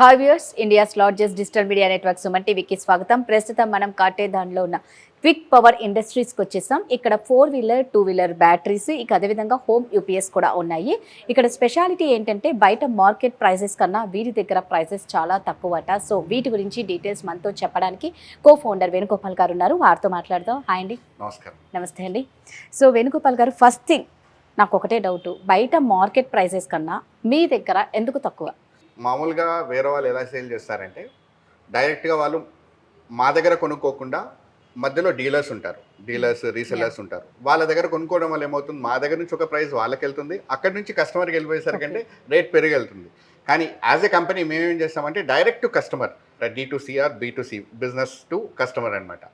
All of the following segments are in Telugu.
Hi viewers, India's largest digital media network Suman టీవీకి స్వాగతం. ప్రస్తుతం మనం కాటేదాన్లో ఉన్న క్విక్ పవర్ ఇండస్ట్రీస్కి వచ్చేసాం. ఇక్కడ 4-వీలర్ 2-వీలర్ బ్యాటరీస్, ఇక అదేవిధంగా హోమ్ యూపీఎస్ కూడా ఉన్నాయి. ఇక్కడ స్పెషాలిటీ ఏంటంటే బయట మార్కెట్ ప్రైజెస్ కన్నా వీరి దగ్గర ప్రైజెస్ చాలా తక్కువట. సో వీటి గురించి డీటెయిల్స్ మనతో చెప్పడానికి కో ఫౌండర్ వేణుగోపాల్ గారు ఉన్నారు. వారితో మాట్లాడదాం. హాయ్ అండి. నమస్కారం. నమస్తే అండి. సో వేణుగోపాల్ గారు, ఫస్ట్ థింగ్ నాకు ఒకటే డౌట్, బయట మార్కెట్ ప్రైజెస్ కన్నా మీ దగ్గర ఎందుకు తక్కువ? మామూలుగా వేరే వాళ్ళు ఎలా సేల్ చేస్తారంటే డైరెక్ట్గా వాళ్ళు మా దగ్గర కొనుక్కోకుండా మధ్యలో డీలర్స్ ఉంటారు, రీసెల్లర్స్ ఉంటారు. వాళ్ళ దగ్గర కొనుక్కోవడం వల్ల ఏమవుతుంది, మా దగ్గర నుంచి ఒక ప్రైస్ వాళ్ళకి వెళ్తుంది, అక్కడి నుంచి కస్టమర్కి వెళ్ళిపోయేసరికంటే రేట్ పెరిగి వెళ్తుంది. కానీ యాజ్ ఎ కంపెనీ మేమేం చేస్తామంటే direct to customer, D2C or B2C, business to customer అనమాట.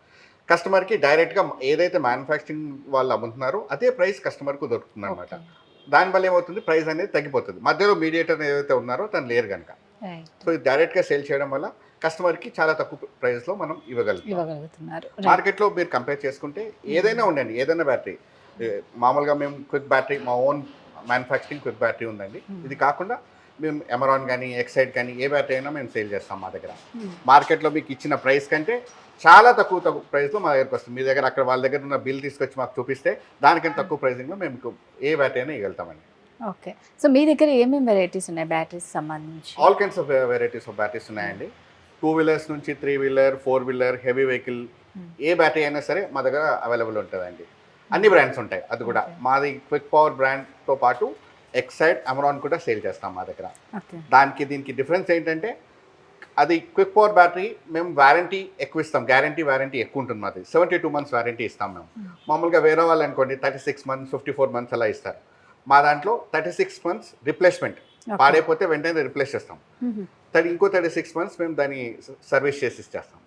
కస్టమర్కి డైరెక్ట్గా ఏదైతే మ్యానుఫ్యాక్చరింగ్ వాళ్ళు అమ్ముతున్నారో అదే ప్రైస్ కస్టమర్కు దొరుకుతుంది అనమాట. దానివల్ల ఏమవుతుంది, ప్రైస్ అనేది తగ్గిపోతుంది. మధ్యలో మీడియేటర్ ఏదైతే ఉన్నారో తను లేరు కనుక. సో ఇది డైరెక్ట్గా సేల్ చేయడం వల్ల కస్టమర్కి చాలా తక్కువ ప్రైస్లో మనం ఇవ్వగలుగుతున్నారు. మార్కెట్లో మీరు కంపేర్ చేసుకుంటే ఏదైనా ఉండండి, ఏదైనా బ్యాటరీ, మామూలుగా మేము క్విక్ బ్యాటరీ, మా ఓన్ మ్యానుఫ్యాక్చరింగ్ క్విక్ బ్యాటరీ ఉందండి. ఇది కాకుండా మేము ఎమరాన్ కానీ ఎక్సైడ్ కానీ ఏ బ్యాటరీ అయినా మేము సేల్ చేస్తాం. మా దగ్గర మార్కెట్లో మీకు ఇచ్చిన ప్రైస్ కంటే చాలా తక్కువ ప్రైస్లో మా దగ్గరకు వస్తుంది. మీ దగ్గర అక్కడ వాళ్ళ దగ్గర ఉన్న బిల్ తీసుకొచ్చి మాకు చూపిస్తే దానికంటే తక్కువ ప్రైసింగ్లో మేము ఏ బ్యాటరీ అయినా ఇవ్వగలుగుతామండి. ఓకే. సో మీ దగ్గర ఏమేమి వెరైటీస్ ఉన్నాయి బ్యాటరీస్ సంబంధించి? All kinds of varieties of batteries ఉన్నాయండి. 2-వీలర్స్ నుంచి 3-వీలర్, 4-వీలర్, హెవీ వెహికల్, ఏ బ్యాటరీ అయినా సరే మా దగ్గర అవైలబుల్ ఉంటుందండి. అన్ని బ్రాండ్స్ ఉంటాయి. అది కూడా మాది క్విక్ పవర్ బ్రాండ్తో పాటు ఎక్సైడ్, అమరాన్ కూడా సేల్ చేస్తాం మా దగ్గర. దానికి దీనికి డిఫరెన్స్ ఏంటంటే అది క్విక్ పవర్ బ్యాటరీ మేము వారంటీ ఎక్కువ ఇస్తాం, గ్యారంటీ వారంటీ ఎక్కువ ఉంటుంది. మాది 72 months వారంటీ ఇస్తాం మేము. మామూలుగా వేరే వాళ్ళు అనుకోండి 36 months, 54 months అలా ఇస్తారు. మా దాంట్లో 36 months రిప్లేస్మెంట్, పాడైపోతే వెంటనే రిప్లేస్ చేస్తాం. ఇంకో 36 months మేము దాన్ని సర్వీస్ చేసి ఇచ్చేస్తాం.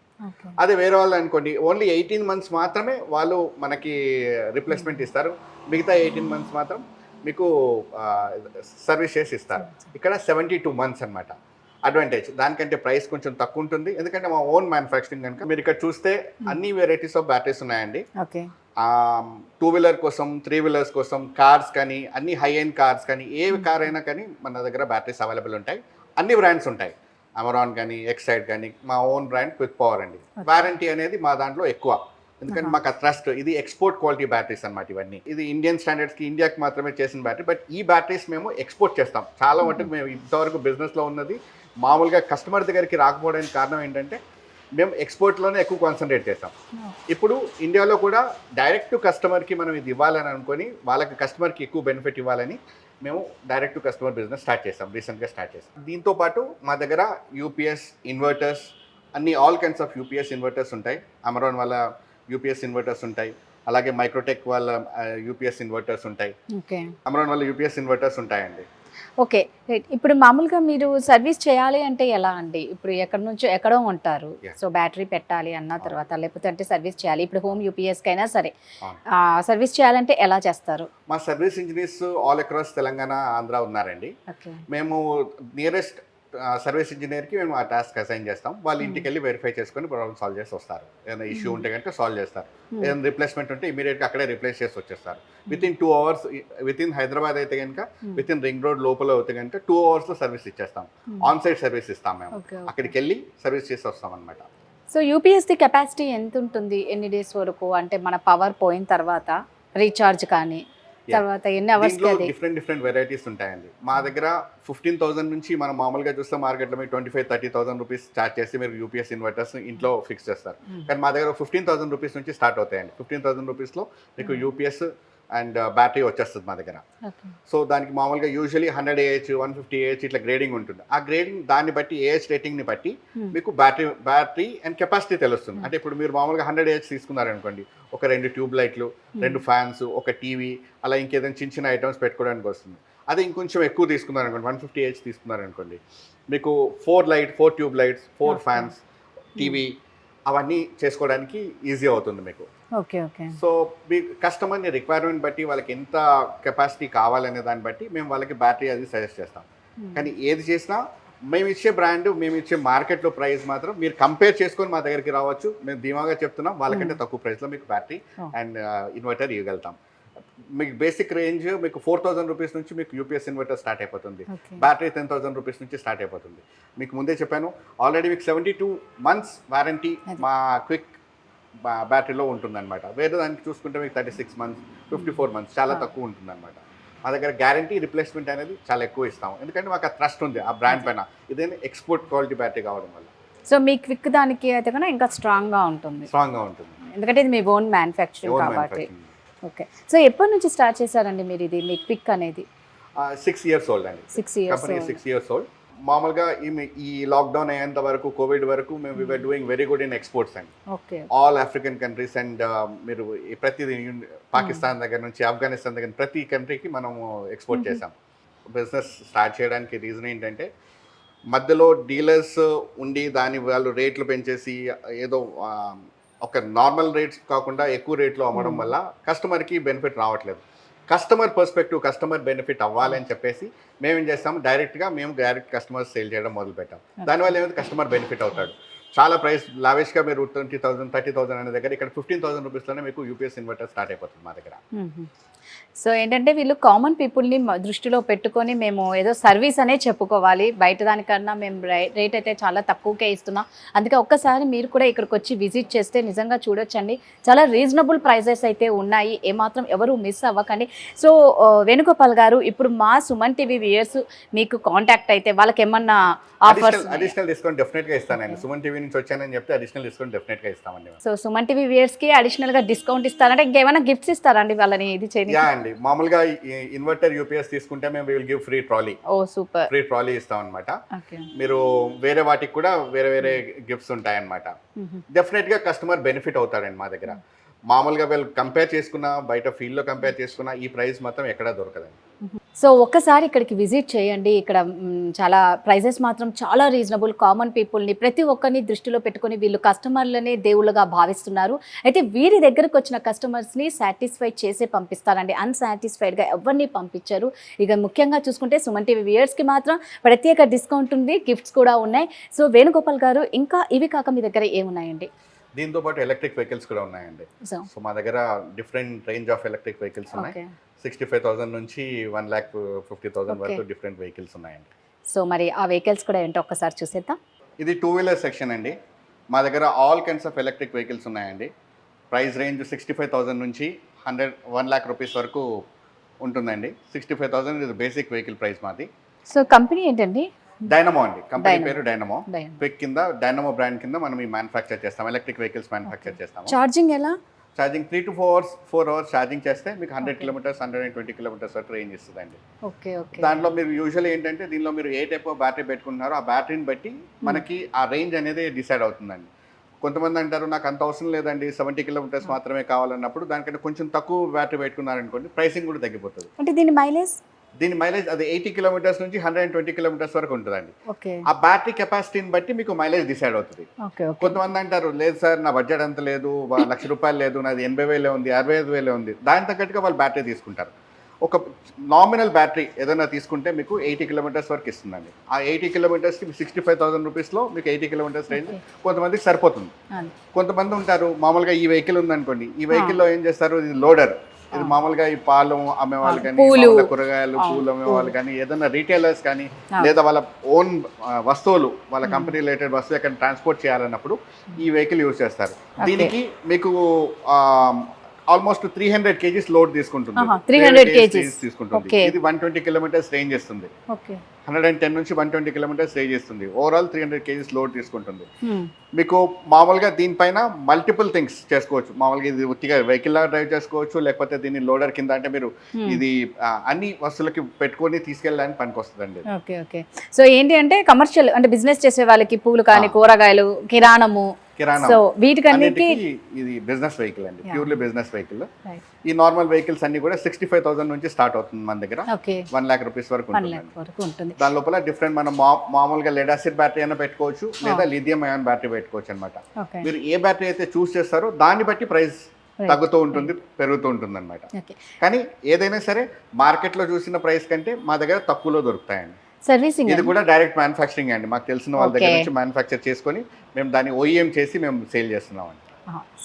అదే వేరే వాళ్ళు అనుకోండి ఓన్లీ 18 months మాత్రమే వాళ్ళు మనకి రిప్లేస్మెంట్ ఇస్తారు, మిగతా 18 months మాత్రం మీకు సర్వీస్ చేసి ఇస్తారు. ఇక్కడ 72 months అనమాట అడ్వాంటేజ్. దానికంటే ప్రైస్ కొంచెం తక్కువ ఉంటుంది, ఎందుకంటే మా ఓన్ మ్యానుఫ్యాక్చరింగ్ కనుక. మీరు ఇక్కడ చూస్తే అన్ని వెరైటీస్ ఆఫ్ బ్యాటరీస్ ఉన్నాయండి. 2-వీలర్ కోసం, 3-వీలర్స్ కోసం, కార్స్ కానీ, అన్ని హై ఎండ్ కార్స్ కానీ, ఏ కార్ అయినా కానీ మన దగ్గర బ్యాటరీస్ అవైలబుల్ ఉంటాయి. అన్ని బ్రాండ్స్ ఉంటాయి, అమరాన్ కానీ ఎక్సైడ్ కానీ. మా ఓన్ బ్రాండ్ క్విక్ పవర్ అండి. వారంటీ అనేది మా దాంట్లో ఎక్కువ, ఎందుకంటే మాకు ట్రస్ట్. ఇది ఎక్స్పోర్ట్ క్వాలిటీ బ్యాటరీస్ అనమాట ఇవన్నీ. ఇది ఇండియన్ స్టాండర్డ్స్కి, ఇండియాకి మాత్రమే చేసిన బ్యాటరీ. బట్ ఈ బ్యాటరీస్ మేము ఎక్స్పోర్ట్ చేస్తాం. చాలా మటుకు మేము ఇంతవరకు బిజినెస్లో ఉన్నది మామూలుగా కస్టమర్ దగ్గరికి రాకపోవడానికి కారణం ఏంటంటే మేము ఎక్స్పోర్ట్లోనే ఎక్కువ కాన్సన్ట్రేట్ చేస్తాం. ఇప్పుడు ఇండియాలో కూడా డైరెక్ట్ టు కస్టమర్కి మనం ఇది ఇవ్వాలని అనుకొని, వాళ్ళకి కస్టమర్కి ఎక్కువ బెనిఫిట్ ఇవ్వాలని మేము డైరెక్ట్ టు కస్టమర్ బిజినెస్ రీసెంట్గా స్టార్ట్ చేసాం. దీంతో పాటు మా దగ్గర యూపీఎస్ ఇన్వర్టర్స్, అన్ని all kinds of UPS inverters ఉంటాయి. అమరాన్ వాళ్ళ యూపీఎస్ ఇన్వర్టర్స్ ఉంటాయి, అలాగే మైక్రోటెక్ వాళ్ళ యూపీఎస్ ఇన్వర్టర్స్ ఉంటాయి, అమరాన్ వాళ్ళ యూపీఎస్ ఇన్వర్టర్స్ ఉంటాయండి. Okay, right. ఇప్పుడు మామూలుగా మీరు సర్వీస్ చేయాలి అంటే ఎలా అండి? ఇప్పుడు ఎక్కడి నుంచో ఎక్కడో ఉంటారు, సో బ్యాటరీ పెట్టాలి అన్న తర్వాత, లేకపోతే అంటే సర్వీస్ చేయాలి, ఇప్పుడు హోమ్ యూపీఎస్కి అయినా సరే సర్వీస్ చేయాలంటే ఎలా చేస్తారు? మా service engineers all across Telangana, Andhra ఉన్నారండి. మేము నియరెస్ట్ సర్వీస్ ఇంజనీర్కి మేము ఆ టాస్క్ అసైన్ చేస్తాం. వాళ్ళు ఇంటికి వెళ్ళి వెరిఫై చేసుకొని ప్రాబ్లమ్ సాల్వ్ చేసి వస్తారు. ఏదైనా ఇష్యూ ఉంటే కనుక సాల్వ్ చేస్తారు. ఏదైనా రిప్లేస్మెంట్ ఉంటే ఇమీడియట్గా అక్కడే రిప్లేస్ చేసి వచ్చేస్తారు. వితిన్ 2 hours, వితిన్ హైదరాబాద్ అయితే కనుక, వితిన్ రింగ్ రోడ్ లోపల అయితే కనుక 2 hours సర్వీస్ ఇచ్చేస్తాం. ఆన్ సైట్ సర్వీస్ ఇస్తాం మేము. అక్కడికి వెళ్ళి సర్వీస్ చేసి వస్తాం అనమాట. సో యూపీఎస్ది కెపాసిటీ ఎంత ఉంటుంది, ఎన్ని డేస్ వరకు? అంటే మన పవర్ పోయిన తర్వాత రీఛార్జ్ కానీ తర్వాత ఎన్ని అవర్స్? డిఫరెంట్ వెరైటీస్ ఉంటాయండి. మా దగ్గర 15,000 నుంచి మనం మామూలుగా చూస్తే మార్కెట్లో మీరు 25,000-30,000 రూపీస్ చార్జ్ చేసి మీరు యూపీఎస్ ఇన్వర్టర్స్ ఇంట్లో ఫిక్స్ చేస్తారు. కానీ మా దగ్గర 15,000 రూపీస్ నుంచి స్టార్ట్ అవుతాయండి. 15,000 రూపీస్లో మీకు యూపీఎస్ అండ్ బ్యాటరీ వచ్చేస్తుంది మా దగ్గర. సో దానికి మామూలుగా యూజువలీ 100 AH, 150 AH ఇట్లా గ్రేడింగ్ ఉంటుంది. ఆ గ్రేడింగ్ దాన్ని బట్టి, ఏహెచ్ రేటింగ్ని బట్టి మీకు బ్యాటరీ అండ్ కెపాసిటీ తెలుస్తుంది. అంటే ఇప్పుడు మీరు మామూలుగా 100 AH తీసుకున్నారనుకోండి, ఒక 2 ట్యూబ్ లైట్లు, 2 ఫ్యాన్స్, ఒక టీవీ, అలా ఇంకేదైనా చిన్న ఐటమ్స్ పెట్టుకోవడానికి వస్తుంది. అదే ఇంకొంచెం ఎక్కువ తీసుకున్నారనుకోండి, 150 AH తీసుకున్నారనుకోండి, మీకు 4 ట్యూబ్ లైట్స్, 4 ఫ్యాన్స్, టీవీ, అవన్నీ చేసుకోవడానికి ఈజీ అవుతుంది మీకు. సో మీ కస్టమర్ని రిక్వైర్మెంట్ బట్టి, వాళ్ళకి ఎంత కెపాసిటీ కావాలనే దాన్ని బట్టి మేము వాళ్ళకి బ్యాటరీ అది సజెస్ట్ చేస్తాం. కానీ ఏది చేసినా మేము ఇచ్చే బ్రాండ్, మేము ఇచ్చే మార్కెట్లో ప్రైస్ మాత్రం మీరు కంపేర్ చేసుకొని మా దగ్గరికి రావచ్చు. మేము ధీమాగా చెప్తున్నాం, వాళ్ళకంటే తక్కువ ప్రైస్లో మీకు బ్యాటరీ అండ్ ఇన్వర్టర్ ఇవ్వగలుగుతాం. మీకు బేసిక్ రేంజ్ మీకు 4,000 రూపీస్ నుంచి మీకు యూపీఎస్ ఇన్వర్టర్ స్టార్ట్ అయిపోతుంది. ఓకే. బ్యాటరీ 10,000 రూపీస్ నుంచి స్టార్ట్ అయిపోతుంది. మీకు ముందే చెప్పాను ఆల్రెడీ మీకు 72 months వారంటీ మా క్విక్ బ్యాటరీలో ఉంటుందన్నమాట. వేరే దానికి చూసుకుంటే మీకు 36 months 54 months చాలా తక్కువ ఉంటుందన్నమాట. మా దగ్గర గ్యారంటీ రిప్లేస్మెంట్ అనేది చాలా ఎక్కువ ఇస్తాము, ఎందుకంటే మాకు ఆ ట్రస్ట్ ఉంది ఆ బ్రాండ్ పైన. ఇదేనా ఎక్స్పోర్ట్ క్వాలిటీ బ్యాటరీ కావడం వల్ల సో మీ క్విక్ దానికి అయితే కన్నా ఇంకా స్ట్రాంగ్గా ఉంటుంది, స్ట్రాంగ్గా ఉంటుంది, ఎందుకంటే ఇది మీ ఓన్ మ్యానుఫ్యాక్చరింగ్ కాబట్టి. ఓకే. సో ఎప్పటి నుంచి స్టార్ట్ చేశారండి మీరు ఇది మీ క్విక్ అనేది? 6 years old అండి. 6 years కంపెనీ 6 years old. మామూలుగా ఈ లాక్డౌన్ అయ్యేంత వరకు కోవిడ్ వరకు మేము we are doing very good in exports అండి. Okay. All African countries and మీరు ప్రతి పాకిస్తాన్ దగ్గర నుంచి ఆఫ్ఘనిస్తాన్ దగ్గర ప్రతి కంట్రీకి మనము ఎక్స్పోర్ట్ చేసాం. బిజినెస్ స్టార్ట్ చేయడానికి రీజన్ ఏంటంటే మధ్యలో డీలర్స్ ఉండి దాని వాళ్ళు రేట్లు పెంచేసి ఏదో ఒక నార్మల్ రేట్స్ కాకుండా ఎక్కువ రేట్లో అమ్మడం వల్ల కస్టమర్కి బెనిఫిట్ రావట్లేదు. కస్టమర్ పర్స్పెక్టివ్ కస్టమర్ బెనిఫిట్ అవ్వాలని చెప్పేసి మేము ఏం చేస్తాం, మేము డైరెక్ట్ కస్టమర్స్ సేల్ చేయడం మొదలు పెట్టాం. దానివల్ల ఏమైతే కస్టమర్ బెనిఫిట్ అవుతాడు. చాలా ప్రైస్ లావిష్గా మీరు 20,000 30,000 అనే దగ్గర ఇక్కడ 15,000 రూపీస్లోనే మీకు యూపీఎస్ ఇన్వర్టర్ స్టార్ట్ అయిపోతుంది మా దగ్గర. సో ఏంటంటే వీళ్ళు కామన్ పీపుల్ని దృష్టిలో పెట్టుకొని మేము ఏదో సర్వీస్ అనే చెప్పుకోవాలి, బయట దానికన్నా మేము రేట్ అయితే చాలా తక్కువకే ఇస్తున్నాం. అందుకే ఒక్కసారి మీరు కూడా ఇక్కడికి వచ్చి విజిట్ చేస్తే నిజంగా చూడొచ్చండి, చాలా రీజనబుల్ ప్రైజెస్ అయితే ఉన్నాయి, ఏమాత్రం ఎవరు మిస్ అవ్వకండి. సో వేణుగోపాల్ గారు, ఇప్పుడు మా సుమన్ టీవీ వ్యూయర్స్ మీకు కాంటాక్ట్ అయితే వాళ్ళకి ఏమన్నా ఆఫర్స్? అడిషనల్ డిస్కౌంట్ డెఫినెట్గా ఇస్తానండి. సుమన్ టీవీ నుంచి వచ్చానని చెప్తే అడిషనల్ డిస్కౌంట్ డెఫినెట్గా ఇస్తామండి. సో సుమన్ టీవీ వ్యూయర్స్కి అడిషనల్గా డిస్కౌంట్ ఇస్తారంటే ఇంకేమైనా గిఫ్ట్స్ ఇస్తారండి వాళ్ళని ఇది చేయండి? అండి, మామూలుగా ఇన్వర్టర్ యూపీఎస్ తీసుకుంటే మేము will give free trolley. Oh super. Free trolley ఇస్తాం అనమాట. ఓకే. మీరు వేరే వాటికి కూడా వేరే గిఫ్ట్స్ ఉంటాయన్నమాట. డెఫినెట్ గా కస్టమర్ బెనిఫిట్ అవుతాడండి మా దగ్గర. మామూలుగా వీళ్ళు కంపేర్ చేసుకున్నా బయట ఫీల్డ్ లో కంపేర్ చేసుకున్నా ఈ ప్రైస్ మాత్రం ఎక్కడా దొరకదండి. సో ఒక్కసారి ఇక్కడికి విజిట్ చేయండి. ఇక్కడ చాలా ప్రైజెస్ మాత్రం చాలా రీజనబుల్. కామన్ పీపుల్ని ప్రతి ఒక్కరిని దృష్టిలో పెట్టుకొని వీళ్ళు కస్టమర్లనే దేవుళ్ళగా భావిస్తున్నారు. అయితే వీరి దగ్గరకు వచ్చిన కస్టమర్స్ని సాటిస్ఫై చేసే పంపిస్తారండి, అన్సాటిస్ఫైడ్గా ఎవరిని పంపించారు. ఇక ముఖ్యంగా చూసుకుంటే సుమన్ టీవీ వ్యూయర్స్కి మాత్రం ప్రత్యేక డిస్కౌంట్ ఉంది, గిఫ్ట్స్ కూడా ఉన్నాయి. సో వేణుగోపాల్ గారు, ఇంకా ఇవి కాక మీ దగ్గర ఏమున్నాయండి? దీంతో పాటు ఎలక్ట్రిక్ వెహికల్స్ కూడా ఉన్నాయండి. సో మా దగ్గర different range of electric vehicles ఉన్నాయి. 65,000 నుంచి 1,50,000 వరకు డిఫరెంట్ వెహికల్స్ ఉన్నాయండి. సో మరి ఆ వెహికల్స్ కూడా ఏంటో ఒక్కసారి చూసేద్దాం. ఇది 2-wheeler సెక్షన్ అండి. మా దగ్గర all kinds of electric vehicles ఉన్నాయండి. ప్రైస్ రేంజ్ 65,000 నుంచి 1 lakh రూపీస్ వరకు ఉంటుందండి. 65,000 ఇది బేసిక్ వెహికల్ ప్రైస్ మాది. సో కంపెనీ ఏంటండి? డైనమో అండి, కంపెనీ పేరు డైనమో. క్విక్ కింద డైనమో బ్రాండ్ కింద మనం ఈ మ్యానుఫ్యాక్చర్ చేస్తాం, ఎలక్ట్రిక్ వెహికల్స్ మ్యానుఫ్యాక్చర్ చేస్తాము. ఛార్జింగ్ ఎలా? ఛార్జింగ్ 3 to 4 hours ఛార్జింగ్ చేస్తే మీకు 100 kilometers 120 kilometers వరకు రేంజ్ ఇస్తుందండి. ఓకే. ఓకే. దాంట్లో మీరు యూజువల్లీ ఏంటంటే దీనిలో మీరు ఏ టైప్ ఆఫ్ బ్యాటరీ పెట్టుకుంటున్నారో ఆ బ్యాటరీని బట్టి మనకి ఆ రేంజ్ అనేది డిసైడ్ అవుతుందండి. కొంతమంది అంటారు నాకు అంత అవసరం లేదండి, 70 kilometers మాత్రమే కావాలన్నప్పుడు దానికంటే కొంచెం తక్కువ బ్యాటరీ పెట్టుకున్నారనుకోండి ప్రైసింగ్ కూడా తగ్గిపోతుంది. అంటే దీని మైలేజ్ అది 80 kilometers నుంచి 120 kilometers వరకు ఉంటుందండి. ఓకే. ఆ బ్యాటరీ కెపాసిటీని బట్టి మీకు మైలేజ్ డిసైడ్ అవుతుంది. కొంతమంది అంటారు లేదు సార్ నా బడ్జెట్ అంత లేదు, ₹1,00,000 లేదు, నాది 80,000 ఉంది, 65,000 ఉంది, దాని తగ్గట్టుగా వాళ్ళు బ్యాటరీ తీసుకుంటారు. ఒక నామినల్ బ్యాటరీ ఏదైనా తీసుకుంటే మీకు 80 kilometers వరకు ఇస్తుందండి. ఆ 80 kilometersకి 65,000 రూపీస్లో మీకు 80 kilometers రేంజ్ కొంతమందికి సరిపోతుంది. కొంతమంది ఉంటారు మామూలుగా ఈ వెహికల్ ఉందనుకోండి, ఈ వెహికల్లో ఏం చేస్తారు, ఇది లోడర్, ఇది మామూలుగా ఈ పాలు అమ్మేవాళ్ళు కానీ, కూరగాయలు పూలు అమ్మేవాళ్ళు కానీ, ఏదైనా రీటైలర్స్ కానీ, లేదా వాళ్ళ ఓన్ వస్తువులు వాళ్ళ కంపెనీ రిలేటెడ్ వస్తువు ఎక్కడ ట్రాన్స్పోర్ట్ చేయాలన్నప్పుడు ఈ వెహికల్ యూజ్ చేస్తారు. దీనికి మీకు ఆల్మోస్ట్ 300 kgs లోడ్ తీసుకుంటుంది. 300 kgs తీసుకుంటుంది. ఇది 120 kilometers రేంజ్ ఇస్తుంది. 110 నుంచి 120 kilometers రేంజ్ ఇస్తుంది. ఓవరాల్ 300 kgs లోడ్ తీసుకుంటుంది. మీకు మామూలుగా దీనిపైన మల్టిపుల్ థింగ్స్ చేసుకోవచ్చు. మామూలుగా ఇది ఉత్తిగా వెహికల్ లాగా డ్రైవ్ చేసుకోవచ్చు, లేకపోతే దీన్ని లోడర్ కింద అంటే మీరు ఇది అన్ని వస్తువులకి పెట్టుకొని తీసుకెళ్ళడానికి పనికి వస్తుందండి. ఓకే. ఓకే. సో ఏంటి అంటే కమర్షియల్ అంటే బిజినెస్ చేసే వాళ్ళకి పూలు కానీ, కూరగాయలు, కిరాణము, సో వీటికన్నిటికీ ఇది బిజినెస్ వెహికల్ అండి, ప్యూర్లీ బిజినెస్ వెహికల్. ఈ నార్మల్ వెహికల్స్ అన్ని కూడా 65,000 నుంచి స్టార్ట్ అవుతుంది మన దగ్గర. 1 lakh రూపీస్ వరకు ఉంటుంది. దాని లోపల డిఫరెంట్ మనం మామూలుగా లెడ్ యాసిడ్ బ్యాటరీ అయినా పెట్టుకోవచ్చు, లేదా లిథియం అయాన్ బ్యాటరీ పెట్టుకోవచ్చు అనమాట. మీరు ఏ బ్యాటరీ అయితే చూస్ చేస్తారో దాన్ని బట్టి ప్రైస్ తగ్గుతూ ఉంటుంది, పెరుగుతూ ఉంటుంది అనమాట. కానీ ఏదైనా సరే మార్కెట్లో చూసిన ప్రైస్ కంటే మా దగ్గర తక్కువలో దొరుకుతాయండి. సర్వీసింగ్ ఇది కూడా డైరెక్ట్ మ్యానుఫ్యాక్చరింగ్ అండి. మాకు తెలిసిన వాళ్ళ దగ్గర నుంచి మ్యానుఫ్యాక్చర్ చేసుకొని మేము దాన్ని OEM చేసి మేము సేల్ చేస్తున్నాం అండి.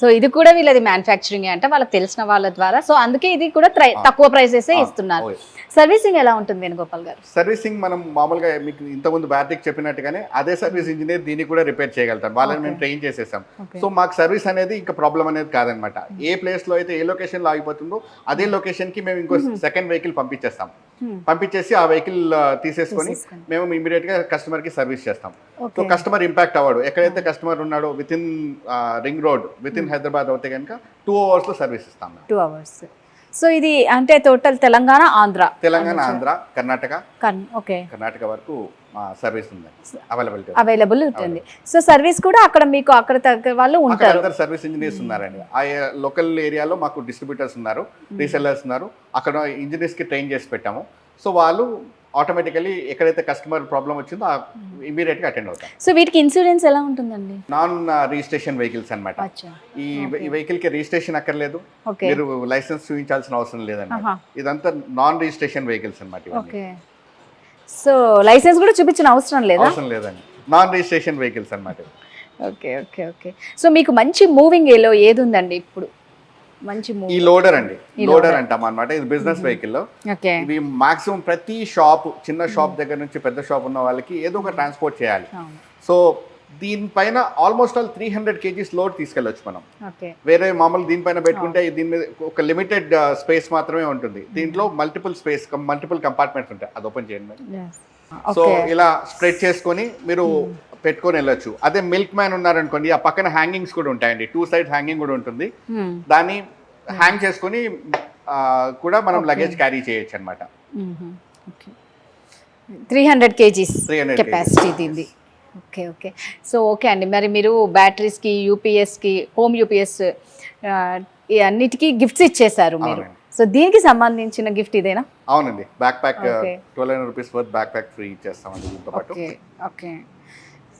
సో ఇది కూడా వీళ్ళది మ్యానుఫ్యాక్చరింగ్ అంటే వాళ్ళకి తెలిసిన వాళ్ళ ద్వారా, సో అందుకే ఇది కూడా తక్కువ ప్రైసెస్ ఇస్తున్నారు. సర్వీసింగ్ ఎలా ఉంటుంది వేణుగోపాల్ గారు? సర్వీసింగ్ మనం మామూలుగా మీకు ఇంతకుముందు బ్యాటరీకి చెప్పినట్టుగానే అదే సర్వీస్ ఇంజనీర్ దీన్ని కూడా రిపేర్ చేయగలుగుతాం. వాళ్ళని మేము ట్రైన్ చేసేసాం. సో మాకు సర్వీస్ అనేది ఇంకా ప్రాబ్లం అనేది కాదనమాట. ఏ ప్లేస్ లో అయితే ఏ లొకేషన్ లో ఆగిపోతుందో అదే లొకేషన్ కి మేము ఇంకో సెకండ్ వెహికల్ పంపించేస్తాం. పంపించేసి ఆ వెహికల్ తీసేసుకొని మేము ఇమీడియట్ గా కస్టమర్ కి సర్వీస్ చేస్తాం. సో కస్టమర్ ఇంపాక్ట్ అవ్వడు. ఎక్కడైతే కస్టమర్ ఉన్నాడో within ring road within Hyderabad అవుతే కనుక 2 hours లో సర్వీస్ ఇస్తాం. 2 hours. సో ఇది అంటే టోటల్ తెలంగాణ, ఆంధ్ర, కర్ణాటక, ఓకే, కర్ణాటక వరకు సర్వీస్ ఉంది, అవైలబుల్ ఉంటుంది. సో సర్వీస్ కూడా అక్కడ మీకు అక్కడ దగ్గర వాళ్ళు ఉంటారు. అందరు సర్వీస్ ఇంజనీర్స్ ఉన్నారండి. ఆ లోకల్ ఏరియాలో మాకు డిస్ట్రిబ్యూటర్స్ ఉన్నారు, రీసెల్లర్స్ ఉన్నారు. అక్కడ ఇంజనీర్స్ కి ట్రైన్ చేసి పెట్టాము. సో వాళ్ళు ఆటోమేటికలీ ఎక్కడైతే కస్టమర్ ప్రాబ్లం వచ్చిందో ఇమీడియట్ గా అటెండ్ అవుతారు. సో వీటికి ఇన్సూరెన్స్ ఎలా ఉంటుందండి? నాన్ రిజిస్ట్రేషన్ వెహికల్స్ అన్నమాట. ఈ వెహికల్ కి రిజిస్ట్రేషన్ అక్కర్లేదు, మీరు లైసెన్స్ చూపించాల్సిన అవసరం లేదండి. ఇదంతా నాన్ రిజిస్ట్రేషన్ వెహికల్స్ అన్నమాట. సో లైసెన్స్ కూడా చూపించిన అవసరం లేదండి, నాన్ రిజిస్ట్రేషన్ వెహికల్స్ అన్నమాట. Okay okay okay. సో మీకు మంచి మూవింగ్ ఏలో ఏది ఉందండి ఇప్పుడు? మంచి ఈ లోడర్ అండి, లోడర్ అంటాం అనమాట. ఇది బిజినెస్ వెహికల్ లో ఇది మాక్సిమం ప్రతి షాప్, చిన్న షాప్ దగ్గర నుంచి పెద్ద షాప్ ఉన్న వాళ్ళకి ఏదో ఒక ట్రాన్స్పోర్ట్ చేయాలి. సో దీనిపైన ఆల్మోస్ట్ ఆల్ 300 kgs లోడ్ తీసుకెళ్ళొచ్చు మనం. వేరే మామూలు దీనిపైన పెట్టుకుంటే దీని మీద ఒక లిమిటెడ్ స్పేస్ మాత్రమే ఉంటుంది. దీంట్లో మల్టిపుల్ కంపార్ట్మెంట్స్ ఉంటాయి. అది ఓపెన్ చేయండి. సో ఇలా స్ప్రెడ్ చేసుకొని మీరు పెట్టుకొని వెళ్ళొచ్చు. అదే మిల్క్ మ్యాన్ ఉన్నారనుకోండి, ఆ పక్కన హ్యాంగింగ్స్ కూడా ఉంటాయండి. 2 sides హ్యాంగింగ్ కూడా ఉంటుంది. దాన్ని హ్యాంగ్ చేసుకొని కూడా మనం లగేజ్ క్యారీ చేయొచ్చు అనమాట. 300 kgs కెపాసిటీ దీనిది. Okay okay. సో ఓకే అండి, మరి మీరు బ్యాటరీస్కి, యూపీఎస్కి, హోమ్ యూపీఎస్ అన్నిటికీ గిఫ్ట్స్ ఇచ్చేసారు మీరు. సో దీనికి సంబంధించిన గిఫ్ట్ ఇదేనా? అవునండి, backpack 1200 rupees worth backpack free ఇచ్చేస్తామండి దీంతో పాటు. ఓకే,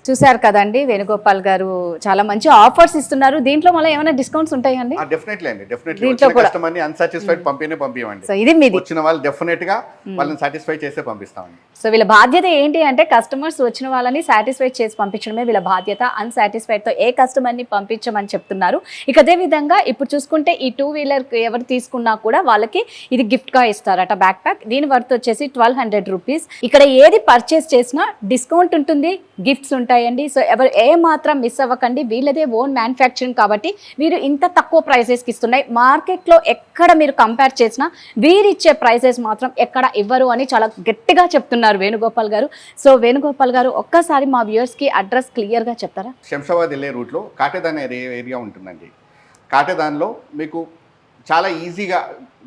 చూసారు కదండి, వేణుగోపాల్ గారు చాలా మంచి ఆఫర్స్ ఇస్తున్నారు. దీంట్లో మళ్ళీ ఏమైనా డిస్కౌంట్స్ ఉంటాయండి? డెఫినెట్లీ అండి, డెఫినెట్లీ. కస్టమర్ ని అన్సాటిస్ఫైడ్ పంపివ్వండి. సో ఇది మీది. వచ్చిన వాళ్ళు డెఫినెట్ గా వాళ్ళని సాటిస్ఫై చేసే పంపిస్తామండి. సో వీళ్ళ బాధ్యత ఏంటి అంటే కస్టమర్స్ వచ్చిన వాళ్ళని సాటిస్ఫై చేసి పంపించడమే వీళ్ళ బాధ్యత. అన్సాటిస్ఫైడ్ తో ఏ కస్టమర్ ని పంపించమని చెప్తున్నారు. ఇక అదే విధంగా ఇప్పుడు చూసుకుంటే ఈ 2-wheeler ఎవరు తీసుకున్నా కూడా వాళ్ళకి ఇది గిఫ్ట్ గా ఇస్తారట బ్యాక్ ప్యాక్. దీని వర్త్ వచ్చేసి 1200 rupees. ఇక్కడ ఏది పర్చేస్ చేసినా డిస్కౌంట్ ఉంటుంది, గిఫ్ట్స్ ఉంటాయండి. సో ఎవరు ఏ మాత్రం మిస్ అవ్వకండి. వీళ్ళదే ఓన్ మ్యానుఫ్యాక్చరింగ్ కాబట్టి వీరు ఇంత తక్కువ ప్రైసెస్కి ఇస్తున్నాయి. మార్కెట్లో ఎక్కడ మీరు కంపేర్ చేసినా వీరిచ్చే ప్రైసెస్ మాత్రం ఎక్కడ ఇవ్వరు అని చాలా గట్టిగా చెప్తున్నారు వేణుగోపాల్ గారు. సో వేణుగోపాల్ గారు ఒక్కసారి మా వ్యూయర్స్కి అడ్రస్ క్లియర్గా చెప్తారా? శంషాబాద్ వెళ్ళే రూట్లో కాటేదాన్ ఏరియా ఉంటుందండి. కాటేదాన్లో మీకు చాలా ఈజీగా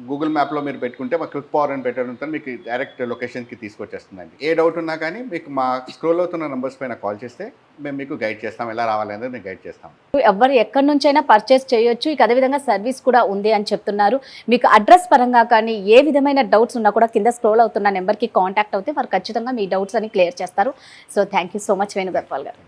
గూగుల్ మ్యాప్లో మీరు పెట్టుకుంటే మా క్విక్ పవర్ అని పెట్టడం మీకు డైరెక్ట్ లొకేషన్కి తీసుకొచ్చేస్తుందండి. ఏ డౌట్ ఉన్నా కానీ మీకు మా స్క్రోల్ అవుతున్న నెంబర్స్ పైన కాల్ చేస్తే మేము మీకు గైడ్ చేస్తాం, ఎలా రావాలనేది మేము గైడ్ చేస్తాం. ఎవరు ఎక్కడి నుంచైనా పర్చేస్ చేయొచ్చు. ఇక అదేవిధంగా సర్వీస్ కూడా ఉంది అని చెప్తున్నారు. మీకు అడ్రస్ పరంగా కానీ ఏ విధమైన డౌట్స్ ఉన్నా కూడా కింద స్క్రోల్ అవుతున్న నెంబర్కి కాంటాక్ట్ అవుతే వారు ఖచ్చితంగా మీ డౌట్స్ అని క్లియర్ చేస్తారు. So thank you so much Venugopal గారు.